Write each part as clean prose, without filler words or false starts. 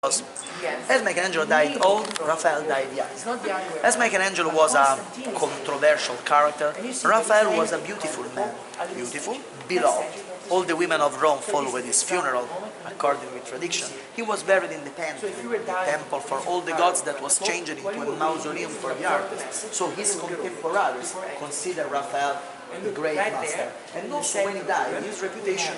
Because as Michelangelo died old, Raphael died young. As Michelangelo was a controversial character, Raphael was a beautiful man. Beautiful, beloved. All the women of Rome followed his funeral, according with tradition. He was buried in the temple for all the gods that was changed into a mausoleum for the artists. So his contemporaries consider Raphael a great master. And also when he died, his reputation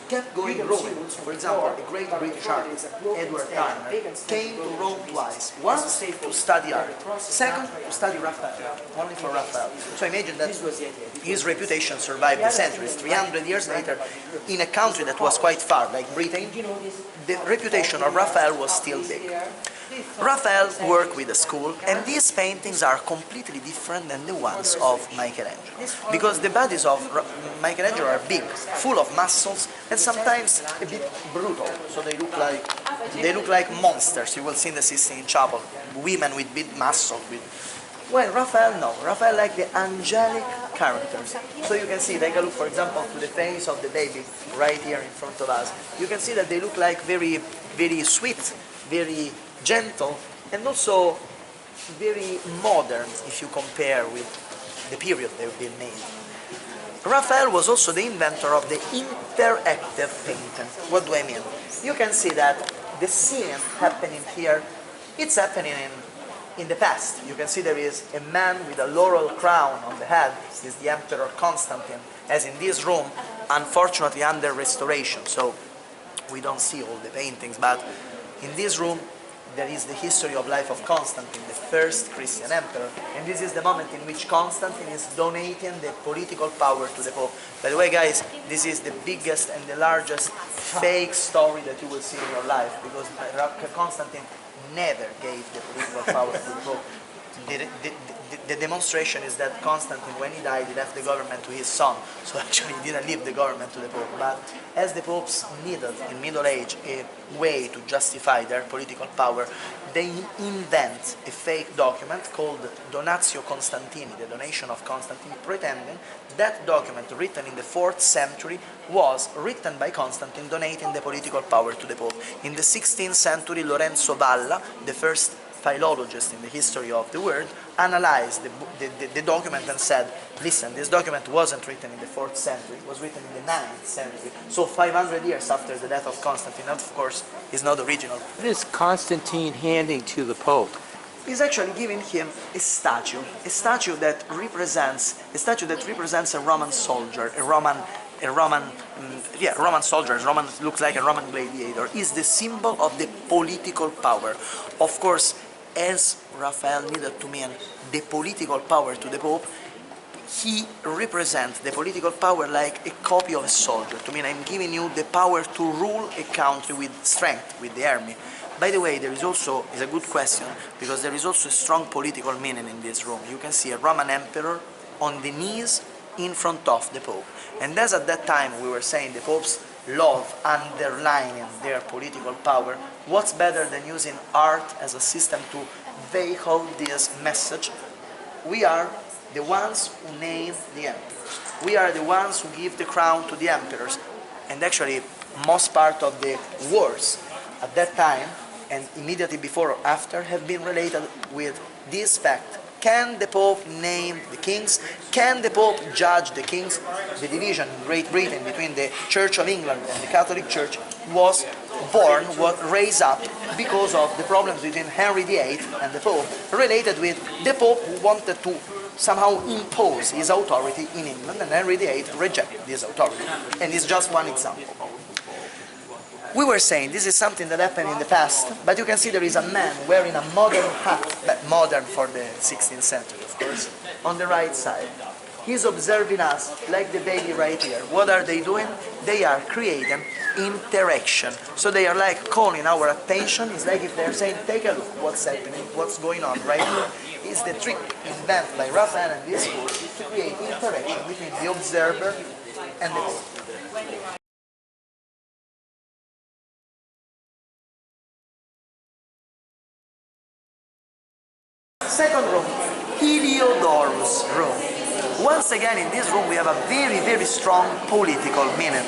kept going growing. For example, the great British artist Edward Turner came to Rome twice. Once to study art, second to study Raphael, only for Raphael. So imagine that his reputation survived the centuries. 300 years later, in a country that was quite far, like Britain, the reputation of Raphael was still big. Raphael worked with a school, and these paintings are completely different than the ones of Michelangelo, because the bodies of Michelangelo are big, full of muscles, and sometimes a bit brutal. So they look like monsters. You will see in the Sistine Chapel women with big muscle. Well, Raphael, no. Raphael like the angelic characters. So you can see, take a look, for example, to the face of the baby right here in front of us. You can see that they look like very, very sweet, very gentle, and also very modern if you compare with the period they've been made. Raphael was also the inventor of the interactive painting. What do I mean? You can see that the scene happening here, it's happening in the past. You can see there is a man with a laurel crown on the head. This is the Emperor Constantine, as in this room, unfortunately under restoration, so we don't see all the paintings, but in this room there is the history of life of Constantine, the first Christian emperor, and this is the moment in which Constantine is donating the political power to the Pope. By the way, guys, this is the biggest and the largest fake story that you will see in your life, because Constantine never gave the political power to the Pope. The demonstration is that Constantine, when he died, he left the government to his son, so actually he didn't leave the government to the Pope. But as the popes needed, in Middle Age, a way to justify their political power, they invent a fake document called Donatio Constantini, the donation of Constantine, pretending that document, written in the 4th century, was written by Constantine donating the political power to the Pope. In the 16th century, Lorenzo Valla, the first philologist in the history of the world, analyzed the document and said, listen, this document wasn't written in the 4th century, it was written in the 9th century, so 500 years after the death of Constantine, and of course, is not original. What is Constantine handing to the Pope? He's actually giving him a statue that represents a Roman soldier, Roman soldier. Roman looks like a Roman gladiator. Is the symbol of the political power. Of course, as Raphael needed to mean the political power to the Pope, he represents the political power like a copy of a soldier. To mean, I'm giving you the power to rule a country with strength, with the army. By the way, there is also, it's a good question, because there is also a strong political meaning in this room. You can see a Roman emperor on the knees in front of the Pope. And as at that time we were saying the popes love underlining their political power, what's better than using art as a system to vehicle this message? We are the ones who name the emperors. We are the ones who give the crown to the emperors. And actually, most part of the wars at that time, and immediately before or after, have been related with this fact. Can the Pope name the kings? Can the Pope judge the kings? The division in Great Britain between the Church of England and the Catholic Church was raised up because of the problems between Henry VIII and the Pope, related with the Pope who wanted to somehow impose his authority in England, and Henry VIII rejected this authority. And it's just one example. We were saying this is something that happened in the past, but you can see there is a man wearing a modern hat, modern for the 16th century, of course, on the right side. He's observing us like the baby right here. What are they doing? They are creating interaction. So they are like calling our attention. It's like if they're saying, take a look, what's happening, what's going on right here. It's the trick invented by Raphael and this school to create interaction between the observer and the Pope. Second room, Heliodorus room. Once again, in this room we have a very, very strong political meaning.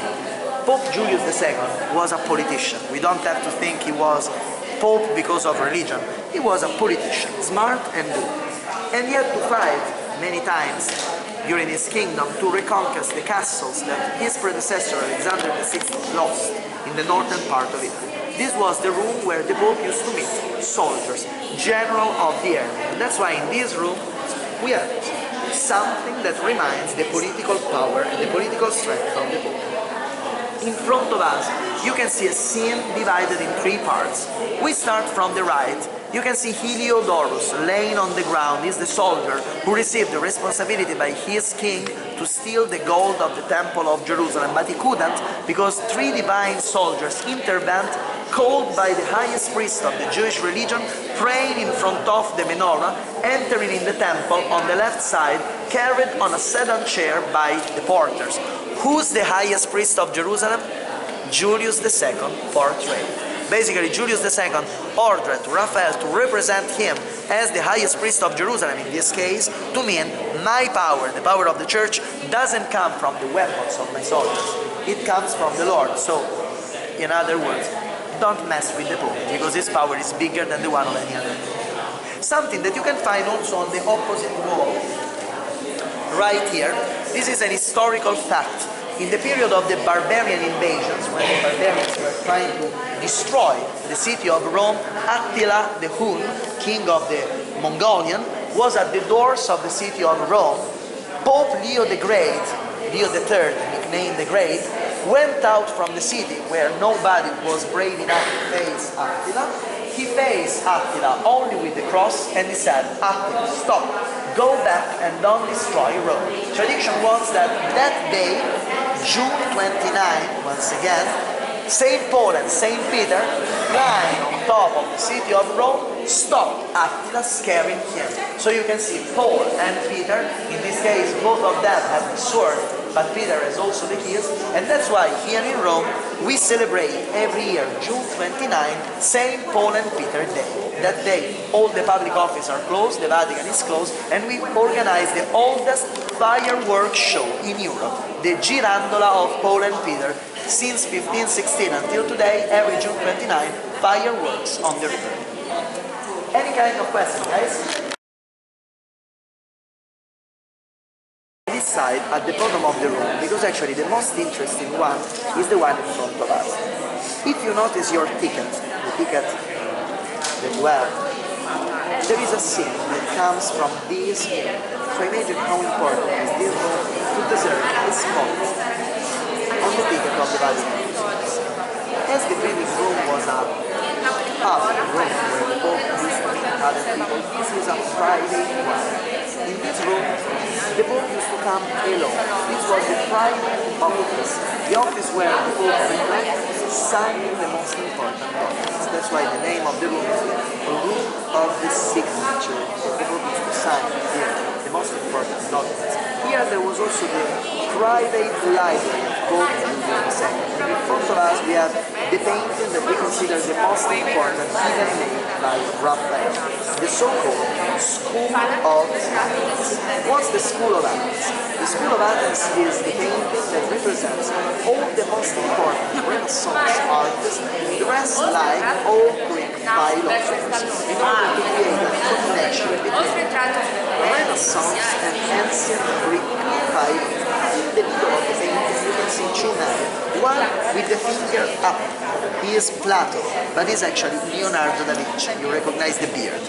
Pope Julius II was a politician. We don't have to think he was Pope because of religion. He was a politician, smart and good. And he had to fight many times during his kingdom to reconquer the castles that his predecessor Alexander VI lost in the northern part of Italy. This was the room where the Pope used to meet soldiers, general of the army. And that's why in this room we have something that reminds the political power and the political strength of the Pope. In front of us, you can see a scene divided in three parts. We start from the right. You can see Heliodorus laying on the ground. He's the soldier who received the responsibility by his king to steal the gold of the Temple of Jerusalem, but he couldn't because three divine soldiers intervened, called by the highest priest of the Jewish religion, praying in front of the menorah, entering in the temple on the left side, carried on a sedan chair by the porters. Who's the highest priest of Jerusalem? Julius II portrayed. Basically, Julius II ordered Raphael to represent him as the highest priest of Jerusalem, in this case, to mean my power, the power of the church, doesn't come from the weapons of my soldiers. It comes from the Lord. So, in other words, don't mess with the Pope, because his power is bigger than the one of any other. Something that you can find also on the opposite wall, right here. This is an historical fact. In the period of the barbarian invasions, when the barbarians were trying to destroy the city of Rome, Attila the Hun, king of the Mongolian, was at the doors of the city of Rome. Pope Leo the Great, Leo III, nicknamed the Great, went out from the city where nobody was brave enough to face Attila. He faced Attila only with the cross and he said, Attila, stop, go back and don't destroy Rome. Tradition was that that day, June 29, once again, St. Paul and St. Peter, flying on top of the city of Rome, stopped Attila, scaring him. So you can see Paul and Peter, in this case both of them have the sword, but Peter has also the keys, and that's why here in Rome we celebrate every year, June 29, St. Paul and Peter Day. That day all the public offices are closed, the Vatican is closed, and we organize the oldest fireworks show in Europe, the Girandola of Paul and Peter. Since 1516 until today, every June 29, fireworks on the river. Any kind of question, guys? This side, at the bottom of the room, because actually the most interesting one is the one in front of us. If you notice your ticket, the ticket that you have, there is a scene that comes from this room. So imagine how important is this room to deserve this spot on the ticket of the Vatican Museum. As the previous room was a pub room where the Pope used to meet other people, this is a private one. In this room, the Pope used to come alone. This was the private office, the office where the Pope reflects, signing the most important documents. That's why the name of the room is the room of the signature. The Pope used to sign here the most important documents. Here there was also the private library of Pope Julius II. In front of us we have the painting that we consider the most important, even made by Raphael, the so-called School of Athens. What's the School of Athens? The School of Athens is the painting that represents all the most important Renaissance artists dressed like all Greek philosophers in order to create a connection between Renaissance and ancient Greek philosophy. In the middle of the painting you can see two men, one with the finger up. He is Plato, but he's actually Leonardo da Vinci. You recognize the beard.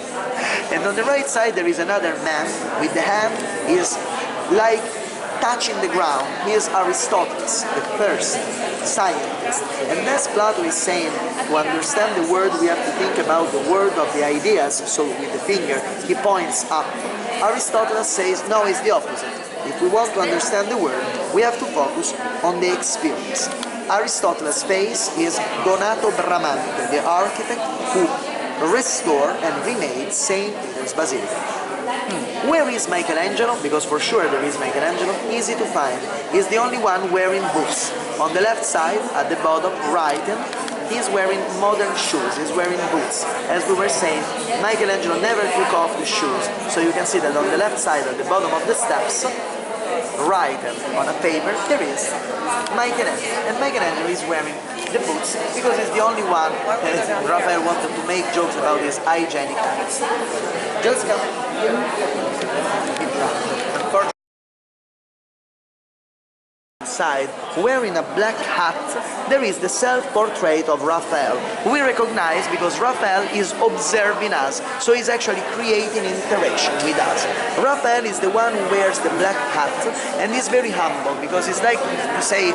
And on the right side there is another man with the hand is like touching the ground. He is Aristotle, the first scientist. And as Plato is saying, to understand the world we have to think about the world of the ideas, so with the finger he points up. Aristotle says, no, it's the opposite. If we want to understand the world, we have to focus on the experience. Aristotle's face is Donato Bramante, the architect who restored and remade St. Peter's Basilica. Where is Michelangelo? Because for sure there is Michelangelo, easy to find. He's the only one wearing boots. On the left side, at the bottom, writing, he's wearing modern shoes, he's wearing boots. As we were saying, Michelangelo never took off the shoes, so you can see that on the left side, at the bottom of the steps, written on a paper, there is Michelangelo. And Michelangelo is wearing the boots because he's the only one Raphael wanted to make jokes about his hygienic habits. Just come. Side, wearing a black hat, there is the self-portrait of Raphael, who we recognize because Raphael is observing us, so he's actually creating interaction with us. Raphael is the one who wears the black hat, and he's very humble because it's like to say,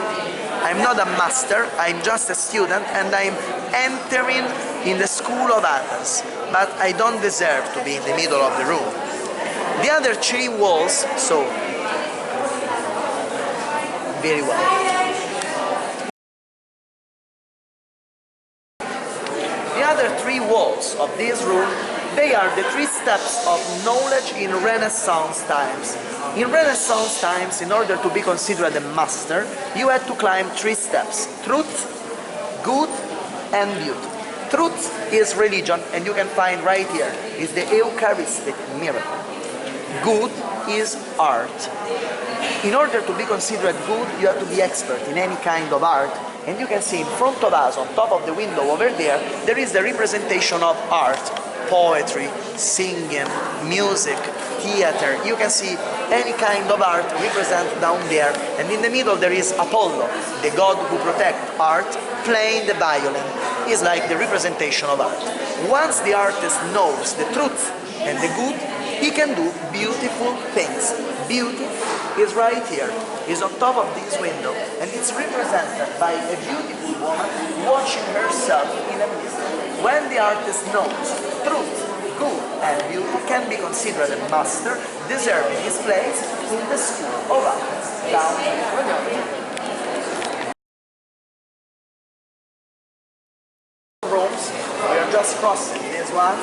I'm not a master, I'm just a student, and I'm entering in the school of Athens, but I don't deserve to be in the middle of the room. The other three walls, so very well. The other three walls of this room, they are the three steps of knowledge in Renaissance times. In Renaissance times, in order to be considered a master, you had to climb three steps: truth, good, and beauty. Truth is religion, and you can find right here, is the Eucharistic miracle. Good is art. In order to be considered good, you have to be expert in any kind of art, and you can see in front of us, on top of the window over there, there is the representation of art, poetry, singing, music, theater. You can see any kind of art represented down there, and in the middle there is Apollo, the god who protects art, playing the violin. It's like the representation of art. Once the artist knows the truth and the good, he can do beautiful things. Beauty is right here, is on top of this window, and it's represented by a beautiful woman watching herself in a mirror. When the artist knows truth, good, and beauty, can be considered a master, deserving his place in the school of Athens, down here. Rooms, we are just crossing this one.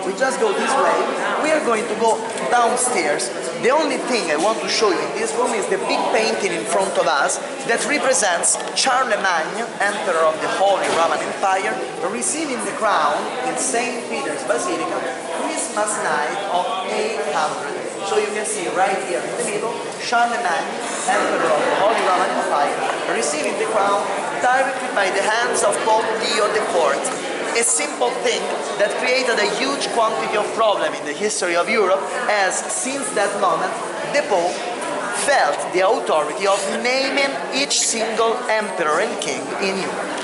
We just go this way. We are going to go downstairs. The only thing I want to show you in this room is the big painting in front of us that represents Charlemagne, emperor of the Holy Roman Empire, receiving the crown in St. Peter's Basilica, Christmas night of 800. So you can see right here in the middle, Charlemagne, emperor of the Holy Roman Empire, receiving the crown directly by the hands of Pope Leo IV. A simple thing that created a huge quantity of problem in the history of Europe, as since that moment the Pope felt the authority of naming each single emperor and king in Europe.